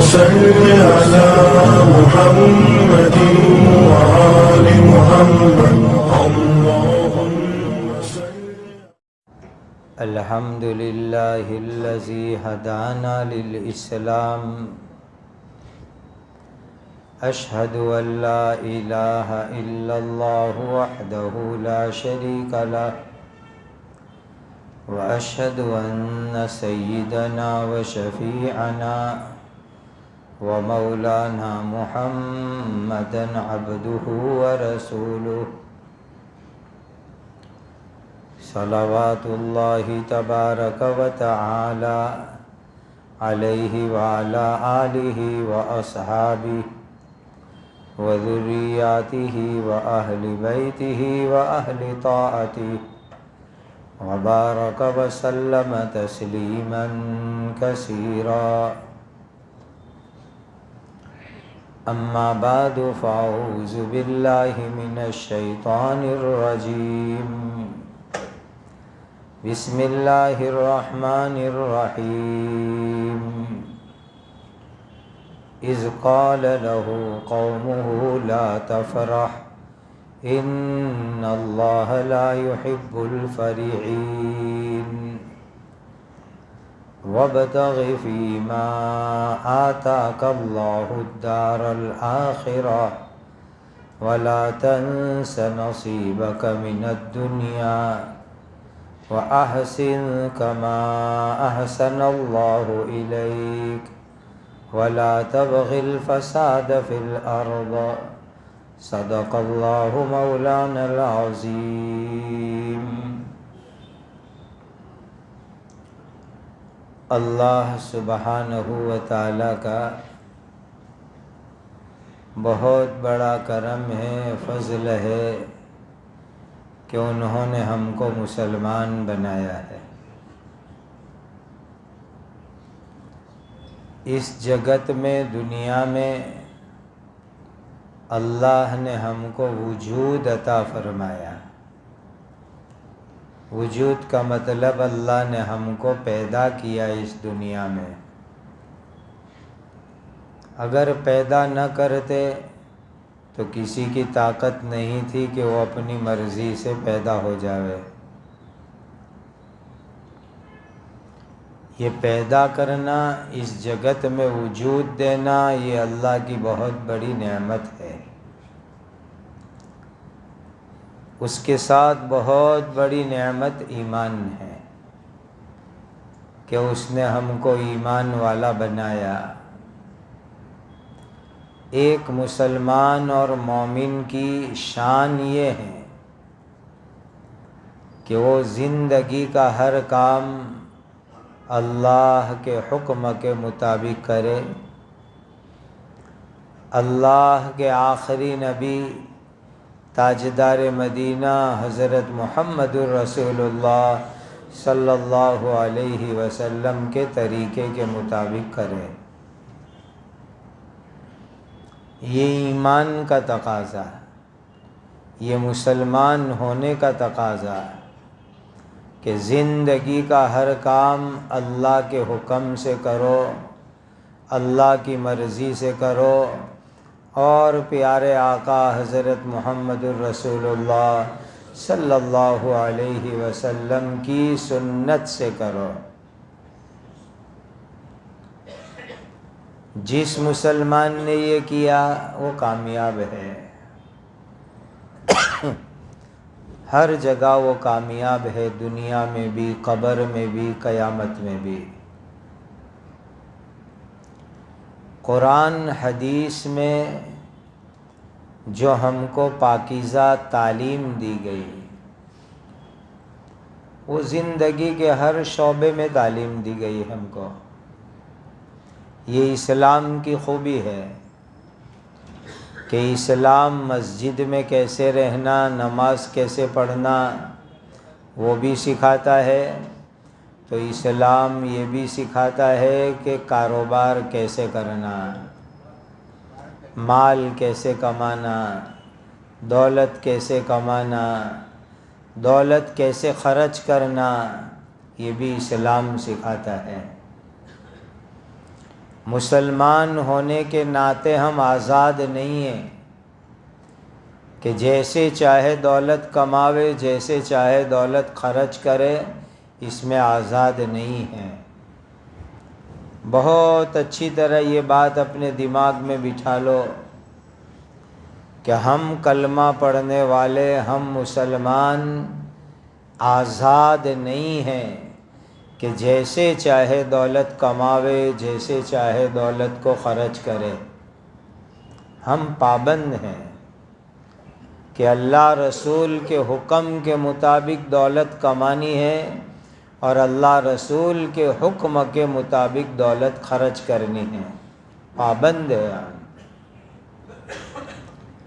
صل على محمد وآل محمد اللهم صل. الحمد لله الذي هدانا للإسلام أشهد أن لا إله إلا الله وحده لا شريك له وأشهد أن سيدنا وشفيعنا ومولانا محمدا عبده ورسوله صلوات الله تبارك وتعالى عليه وعلى آله وأصحابه وذرياته وأهل بيته وأهل طاعته وبارك وسلم تسليما كثيرا. أما بعد فأعوذ بالله من الشيطان الرجيم. بسم الله الرحمن الرحيم. إذ قال له قومه لا تفرح إن الله لا يحب الفرحين وابتغ فيما آتاك الله الدار الآخرة ولا تنس نصيبك من الدنيا وأحسن كما أحسن الله إليك ولا تبغ الفساد في الأرض صدق الله مولانا العظيم. اللہ سبحانہ و تعالیٰ کا بہت بڑا کرم ہے، فضل ہے کہ انہوں نے ہم کو مسلمان بنایا ہے. اس جگت میں، دنیا میں اللہ نے ہم کو وجود عطا فرمایا. وجود کا مطلب اللہ نے ہم کو پیدا کیا اس دنیا میں. اگر پیدا نہ کرتے تو کسی کی طاقت نہیں تھی کہ وہ اپنی مرضی سے پیدا ہو جاوے. یہ پیدا کرنا، اس جگت میں وجود دینا، یہ اللہ کی بہت بڑی نعمت ہے. اس کے ساتھ بہت بڑی نعمت ایمان ہے کہ اس نے ہم کو ایمان والا بنایا. ایک مسلمان اور مومن کی شان یہ ہے کہ وہ زندگی کا ہر کام اللہ کے حکم کے مطابق کرے. اللہ کے آخری نبی تاجدار مدینہ حضرت محمد الرسول اللہ صلی اللہ علیہ وسلم کے طریقے کے مطابق کرے. یہ ایمان کا تقاضا، یہ مسلمان ہونے کا تقاضا کہ زندگی کا ہر کام اللہ کے حکم سے کرو، اللہ کی مرضی سے کرو، اور پیارے آقا حضرت محمد الرسول اللہ صلی اللہ علیہ وسلم کی سنت سے کرو. جس مسلمان نے یہ کیا وہ کامیاب ہے. ہر جگہ وہ کامیاب ہے، دنیا میں بھی، قبر میں بھی، قیامت میں بھی. قرآن حدیث میں جو ہم کو پاکیزہ تعلیم دی گئی، وہ زندگی کے ہر شعبے میں تعلیم دی گئی ہم کو. یہ اسلام کی خوبی ہے کہ اسلام مسجد میں کیسے رہنا، نماز کیسے پڑھنا وہ بھی سکھاتا ہے، تو اسلام یہ بھی سکھاتا ہے کہ کاروبار کیسے کرنا، مال کیسے کمانا، دولت کیسے کمانا، دولت کیسے خرچ کرنا، یہ بھی اسلام سکھاتا ہے. مسلمان ہونے کے ناطے ہم آزاد نہیں ہیں کہ جیسے چاہے دولت کماوے، جیسے چاہے دولت خرچ کرے، اس میں آزاد نہیں ہیں۔ بہت اچھی طرح یہ بات اپنے دماغ میں بٹھا لو کہ ہم کلمہ پڑھنے والے، ہم مسلمان آزاد نہیں ہیں کہ جیسے چاہے دولت کماوے، جیسے چاہے دولت کو خرچ کرے۔ ہم پابند ہیں کہ اللہ رسول کے حکم کے مطابق دولت کمانی ہے اور اللہ رسول کے حکم کے مطابق دولت خرچ کرنی ہے، پابند ہے۔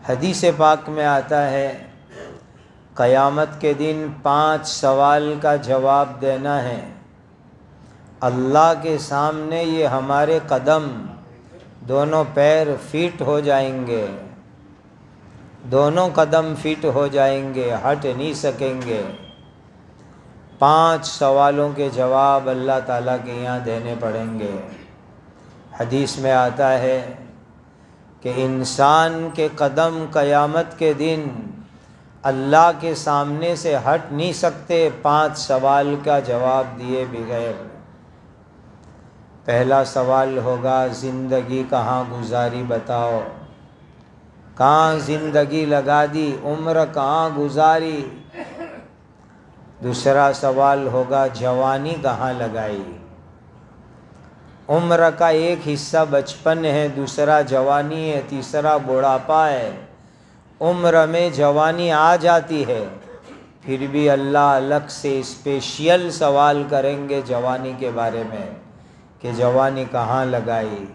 حدیث پاک میں آتا ہے قیامت کے دن 5 سوال کا جواب دینا ہے۔ اللہ کے سامنے یہ ہمارے قدم، دونوں پیر فٹ ہو جائیں گے، دونوں قدم فٹ ہو جائیں گے، ہٹ نہیں سکیں گے۔ 5 سوالوں کے جواب اللہ تعالیٰ کے یہاں دینے پڑیں گے۔ حدیث میں آتا ہے کہ انسان کے قدم قیامت کے دن اللہ کے سامنے سے ہٹ نہیں سکتے 5 سوال کا جواب دیے بغیر۔ پہلا سوال ہوگا زندگی کہاں گزاری بتاؤ، کہاں زندگی لگا دی، عمر کہاں گزاری۔ دوسرا سوال ہوگا جوانی کہاں لگائی۔ عمر کا ایک حصہ بچپن ہے، دوسرا جوانی ہے، تیسرا بڑھاپا ہے۔ عمر میں جوانی آ جاتی ہے، پھر بھی اللہ الگ سے اسپیشل سوال کریں گے جوانی کے بارے میں کہ جوانی کہاں لگائی،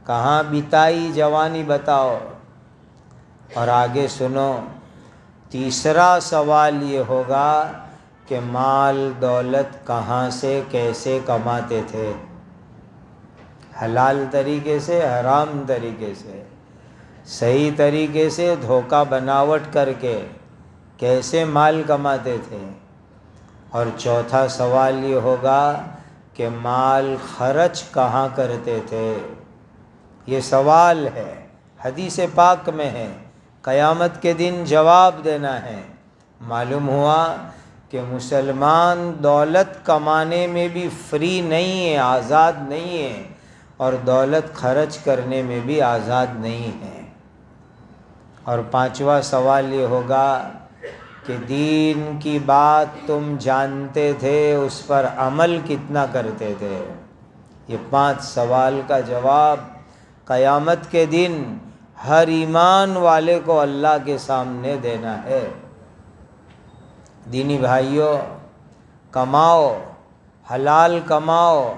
کہاں بتائی جوانی بتاؤ۔ اور آگے سنو، تیسرا سوال یہ ہوگا کہ مال دولت کہاں سے کیسے کماتے تھے، حلال طریقے سے، حرام طریقے سے، صحیح طریقے سے، دھوکہ بناوٹ کر کے کیسے مال کماتے تھے۔ اور چوتھا سوال یہ ہوگا کہ مال خرچ کہاں کرتے تھے۔ یہ سوال ہے، حدیث پاک میں ہے، قیامت کے دن جواب دینا ہے۔ معلوم ہوا کہ مسلمان دولت کمانے میں بھی فری نہیں ہے، آزاد نہیں ہے، اور دولت خرچ کرنے میں بھی آزاد نہیں ہے۔ اور 5واں سوال یہ ہوگا کہ دین کی بات تم جانتے تھے، اس پر عمل کتنا کرتے تھے۔ یہ 5 سوال کا جواب قیامت کے دن ہر ایمان والے کو اللہ کے سامنے دینا ہے۔ دینی بھائیوں، کماؤ، حلال کماؤ۔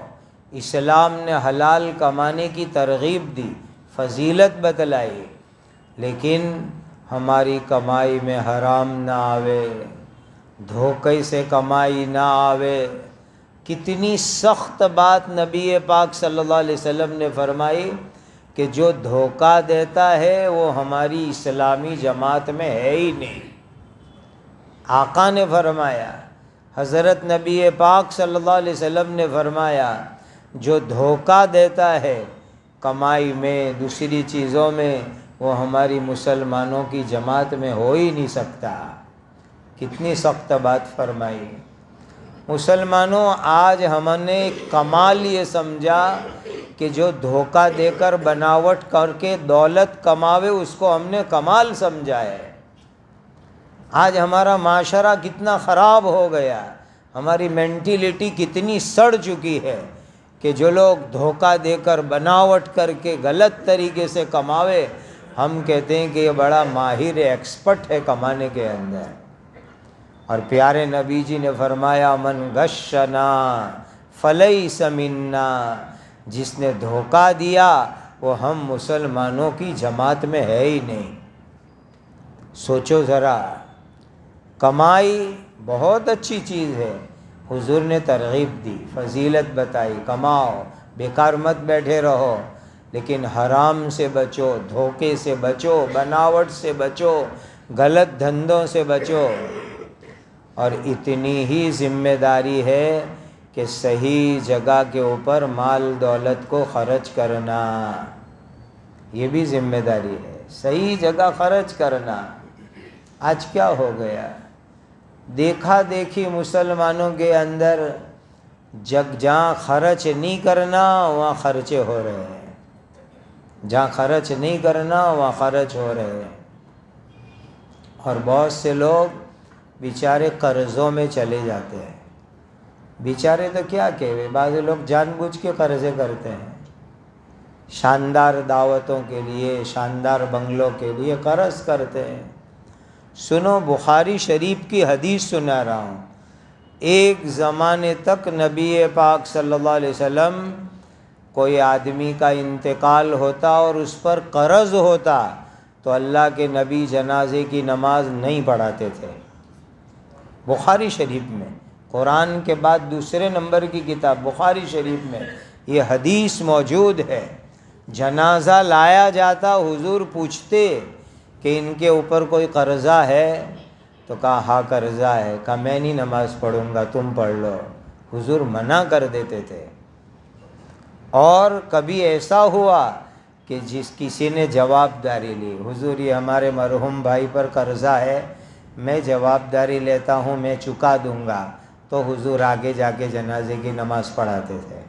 اسلام نے حلال کمانے کی ترغیب دی، فضیلت بتلائی، لیکن ہماری کمائی میں حرام نہ آوے، دھوکے سے کمائی نہ آوے۔ کتنی سخت بات نبی پاک صلی اللہ علیہ وسلم نے فرمائی کہ جو دھوکہ دیتا ہے وہ ہماری اسلامی جماعت میں ہے ہی نہیں۔ آقا نے فرمایا، حضرت نبی پاک صلی اللہ علیہ وسلم نے فرمایا، جو دھوکہ دیتا ہے کمائی میں، دوسری چیزوں میں، وہ ہماری مسلمانوں کی جماعت میں ہو ہی نہیں سکتا۔ کتنی سخت بات فرمائی۔ مسلمانوں، آج ہم نے کمال یہ سمجھا کہ جو دھوکہ دے کر بناوٹ کر کے دولت کماوے، اس کو ہم نے کمال سمجھا ہے۔ آج ہمارا معاشرہ کتنا خراب ہو گیا، ہماری مینٹیلیٹی کتنی سڑ چکی ہے کہ جو لوگ دھوکہ دے کر بناوٹ کر کے غلط طریقے سے کماوے، ہم کہتے ہیں کہ یہ بڑا ماہر ایکسپرٹ ہے کمانے کے اندر۔ اور پیارے نبی جی نے فرمایا، من غشنا فلیس منا، جس نے دھوکہ دیا وہ ہم مسلمانوں کی جماعت میں ہے ہی نہیں۔ سوچو ذرا، کمائی بہت اچھی چیز ہے، حضور نے ترغیب دی، فضیلت بتائی، کماؤ، بیکار مت بیٹھے رہو، لیکن حرام سے بچو، دھوکے سے بچو، بناوٹ سے بچو، غلط دھندوں سے بچو۔ اور اتنی ہی ذمہ داری ہے کہ کہ صحیح جگہ کے اوپر مال دولت کو خرچ کرنا، یہ بھی ذمہ داری ہے، صحیح جگہ خرچ کرنا۔ آج کیا ہو گیا؟ دیکھا دیکھی مسلمانوں کے اندر جہاں خرچ نہیں کرنا وہاں خرچے ہو رہے ہیں، جہاں خرچ نہیں کرنا وہاں خرچ ہو رہے ہیں، اور بہت سے لوگ بیچارے قرضوں میں چلے جاتے ہیں۔ بیچارے تو کیا کہے، بعض لوگ جان بوجھ کے قرضے کرتے ہیں، شاندار دعوتوں کے لیے، شاندار بنگلوں کے لیے قرض کرتے ہیں۔ سنو، بخاری شریف کی حدیث سنا رہا ہوں، ایک زمانے تک نبی پاک صلی اللہ علیہ وسلم کوئی آدمی کا انتقال ہوتا اور اس پر قرض ہوتا تو اللہ کے نبی جنازے کی نماز نہیں پڑھاتے تھے۔ بخاری شریف میں، قرآن کے بعد دوسرے نمبر کی کتاب بخاری شریف میں یہ حدیث موجود ہے۔ جنازہ لایا جاتا، حضور پوچھتے کہ ان کے اوپر کوئی قرضہ ہے؟ تو کہا ہاں قرضہ ہے۔ کہا میں نہیں نماز پڑھوں گا، تم پڑھ لو۔ حضور منع کر دیتے تھے۔ اور کبھی ایسا ہوا کہ کسی نے جواب داری لی، حضور یہ ہمارے مرحوم بھائی پر قرضہ ہے، میں جواب داری لیتا ہوں، میں چکا دوں گا، تو حضور آگے جا کے جنازے کی نماز پڑھاتے تھے۔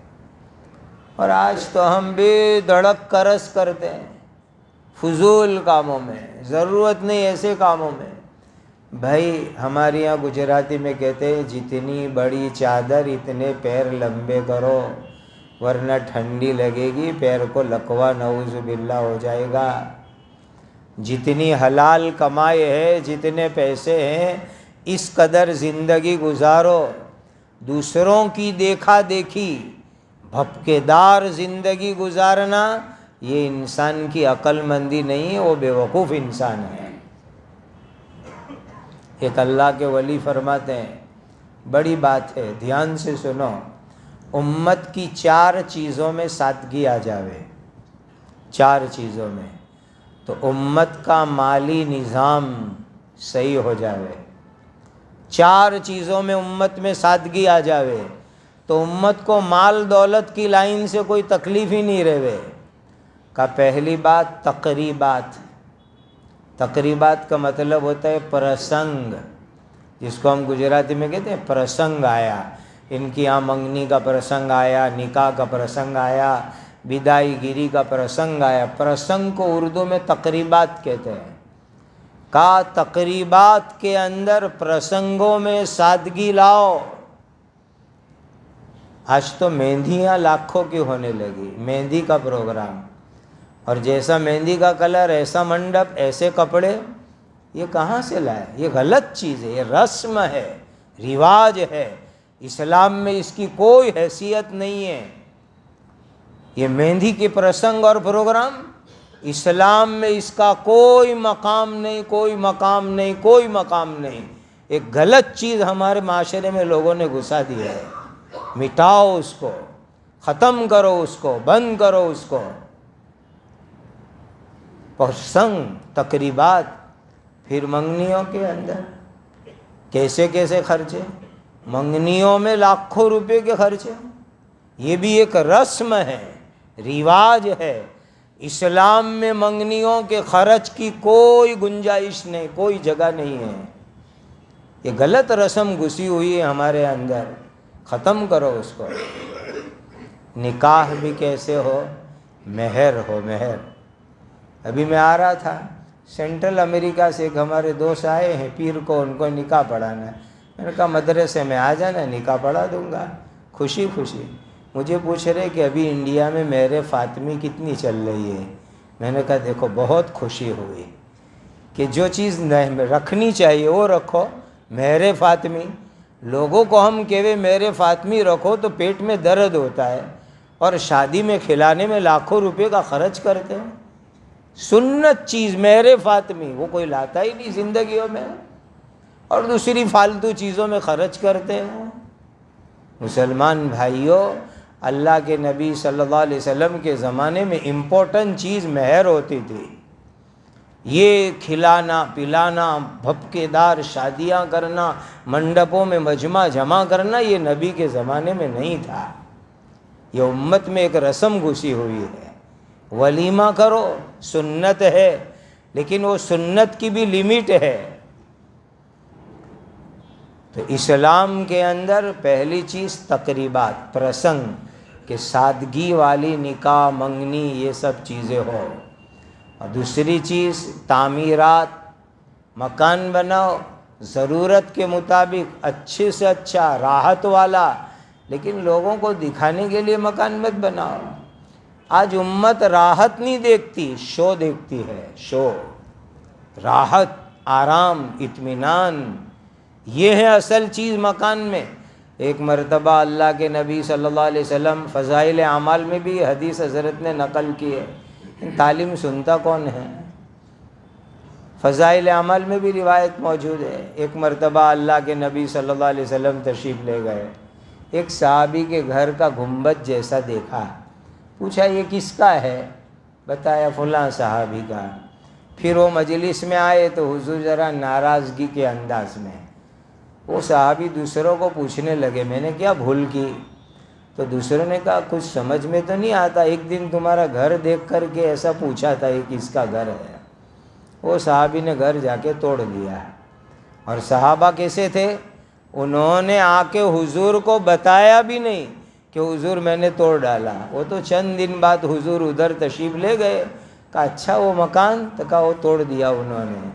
اور آج تو ہم بھی دھڑک قرض کرتے ہیں، فضول کاموں میں، ضرورت نہیں ایسے کاموں میں۔ بھائی ہمارے یہاں گجراتی میں کہتے ہیں جتنی بڑی چادر اتنے پیر لمبے کرو، ورنہ ٹھنڈی لگے گی، پیر کو لکوا نعوذ باللہ ہو جائے گا۔ جتنی حلال کمائے ہے، جتنے پیسے ہیں، اس قدر زندگی گزارو۔ دوسروں کی دیکھا دیکھی بھپکے دار زندگی گزارنا یہ انسان کی عقل مندی نہیں ہے، وہ بیوقوف انسان ہے۔ ایک اللہ کے ولی فرماتے ہیں، بڑی بات ہے، دھیان سے سنو، امت کی 4 چیزوں میں سادگی آ جاوے، 4 چیزوں میں، تو امت کا مالی نظام صحیح ہو جاوے۔ 4 چیزوں میں امت میں سادگی آ جاوے تو امت کو مال دولت کی لائن سے کوئی تکلیف ہی نہیں رہے۔ کا پہلی بات تقریبات۔ تقریبات کا مطلب ہوتا ہے پرسنگ، جس کو ہم گجراتی میں کہتے ہیں پرسنگ آیا، ان کی یہاں منگنی کا پرسنگ آیا، نکاح کا پرسنگ آیا، بدائی گیری کا پرسنگ آیا۔ پرسنگ کو اردو میں تقریبات کہتے ہیں۔ کا تقریبات کے اندر پرسنگوں میں سادگی لاؤ۔ آج تو مہندیاں لاکھوں کی ہونے لگی، مہندی کا پروگرام، اور جیسا مہندی کا کلر ایسا منڈپ ایسے کپڑے، یہ کہاں سے لائے؟ یہ غلط چیز ہے، یہ رسم ہے، رواج ہے، اسلام میں اس کی کوئی حیثیت نہیں ہے۔ یہ مہندی کے پرسنگ اور پروگرام، اسلام میں اس کا کوئی مقام نہیں، کوئی مقام نہیں، کوئی مقام نہیں۔ ایک غلط چیز ہمارے معاشرے میں لوگوں نے گھسا دیا ہے، مٹاؤ اس کو، ختم کرو اس کو، بند کرو اس کو۔ پرسنگ، تقریبات، پھر منگنیوں کے اندر کیسے کیسے خرچے، منگنیوں میں لاکھوں روپے کے خرچے، یہ بھی ایک رسم ہے، رواج ہے۔ اسلام میں منگنیوں کے خرچ کی کوئی گنجائش نہیں، کوئی جگہ نہیں ہے۔ یہ غلط رسم گھسی ہوئی ہے ہمارے اندر، ختم کرو اس کو۔ نکاح بھی کیسے ہو؟ مہر ہو، مہر۔ ابھی میں آ رہا تھا، سینٹرل امریکہ سے ایک ہمارے دوست آئے ہیں، پیر کو ان کو نکاح پڑھانا ہے۔ میں نے کہا مدرسے میں آ جانا، نکاح پڑھا دوں گا، خوشی خوشی۔ مجھے پوچھ رہے کہ ابھی انڈیا میں مہر فاطمی کتنی چل رہی ہے؟ میں نے کہا دیکھو بہت خوشی ہوئی کہ جو چیز رکھنی چاہیے وہ رکھو۔ مہر فاطمی، لوگوں کو ہم کہوے مہر فاطمی رکھو تو پیٹ میں درد ہوتا ہے، اور شادی میں کھلانے میں لاکھوں روپے کا خرچ کرتے ہیں۔ سنت چیز مہر فاطمی وہ کوئی لاتا ہی نہیں زندگیوں میں، اور دوسری فالتو چیزوں میں خرچ کرتے ہیں۔ مسلمان بھائیوں، اللہ کے نبی صلی اللہ علیہ وسلم کے زمانے میں امپورٹنٹ چیز مہر ہوتی تھی۔ یہ کھلانا پلانا، بھپکے دار شادیاں کرنا، منڈپوں میں مجمع جمع کرنا، یہ نبی کے زمانے میں نہیں تھا۔ یہ امت میں ایک رسم گھسی ہوئی ہے، ولیمہ کرو، سنت ہے، لیکن وہ سنت کی بھی لمٹ ہے۔ تو اسلام کے اندر پہلی چیز تقریبات، پرسنگ، کہ سادگی والی نکاح منگنی یہ سب چیزیں ہو، اور دوسری چیز تعمیرات، مکان بناؤ ضرورت کے مطابق، اچھے سے اچھا، راحت والا، لیکن لوگوں کو دکھانے کے لیے مکان مت بناؤ۔ آج امت راحت نہیں دیکھتی، شو دیکھتی ہے، شو۔ راحت، آرام، اطمینان، یہ ہے اصل چیز مکان میں۔ ایک مرتبہ اللہ کے نبی صلی اللہ علیہ وسلم، فضائل اعمال میں بھی حدیث حضرت نے نقل کی ہے، تعلیم سنتا کون ہے؟ فضائل اعمال میں بھی روایت موجود ہے۔ ایک مرتبہ اللہ کے نبی صلی اللہ علیہ وسلم تشریف لے گئے، ایک صحابی کے گھر کا گنبد جیسا دیکھا، پوچھا یہ کس کا ہے؟ بتایا فلاں صحابی کا۔ پھر وہ مجلس میں آئے تو حضور ذرا ناراضگی کے انداز میں، وہ صحابی دوسروں کو پوچھنے لگے میں نے کیا بھول کی؟ تو دوسروں نے کہا کچھ سمجھ میں تو نہیں آتا، ایک دن تمہارا گھر دیکھ کر کے ایسا پوچھا تھا یہ کس کا گھر ہے۔ وہ صحابی نے گھر جا کے توڑ دیا۔ اور صحابہ کیسے تھے؟ انہوں نے آ کے حضور کو بتایا بھی نہیں کہ حضور میں نے توڑ ڈالا، وہ تو چند دن بعد حضور ادھر تشریف لے گئے، کہا اچھا وہ مکان، تو کہا وہ توڑ دیا انہوں نے۔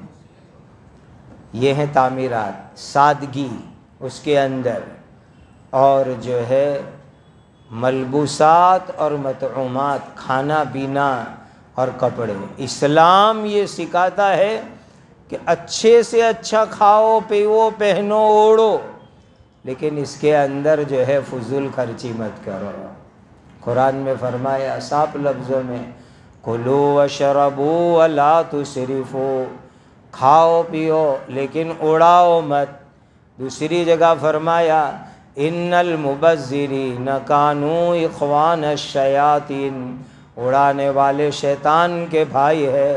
یہ ہیں تعمیرات، سادگی اس کے اندر، اور جو ہے ملبوسات اور مطعومات، کھانا پینا اور کپڑے۔ اسلام یہ سکھاتا ہے کہ اچھے سے اچھا کھاؤ پیو پہنو اوڑھو، لیکن اس کے اندر جو ہے فضول خرچی مت کرو۔ قرآن میں فرمایا صاف لفظوں میں کلوا واشربوا ولا تسرفوا، کھاؤ پیو لیکن اڑاؤ مت۔ دوسری جگہ فرمایا ان المبذرین کانوا اخوان الشیاطین، اڑانے والے شیطان کے بھائی ہے۔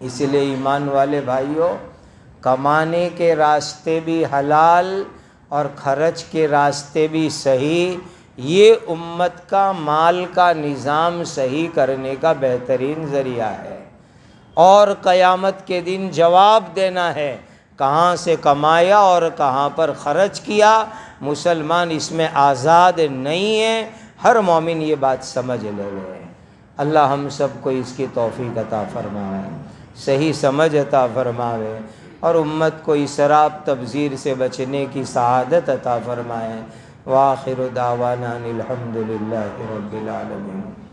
اس لیے ایمان والے بھائیوں، کمانے کے راستے بھی حلال اور خرچ کے راستے بھی صحیح، یہ امت کا مال کا نظام صحیح کرنے کا بہترین ذریعہ ہے، اور قیامت کے دن جواب دینا ہے کہاں سے کمایا اور کہاں پر خرچ کیا۔ مسلمان اس میں آزاد نہیں ہے، ہر مومن یہ بات سمجھ لے۔ اللہ ہم سب کو اس کی توفیق عطا فرمائے، صحیح سمجھ عطا فرمائے، اور امت کو اسراف تبذیر سے بچنے کی سعادت عطا فرمائے۔ وآخر دعوانا الحمد للہ رب العالمین۔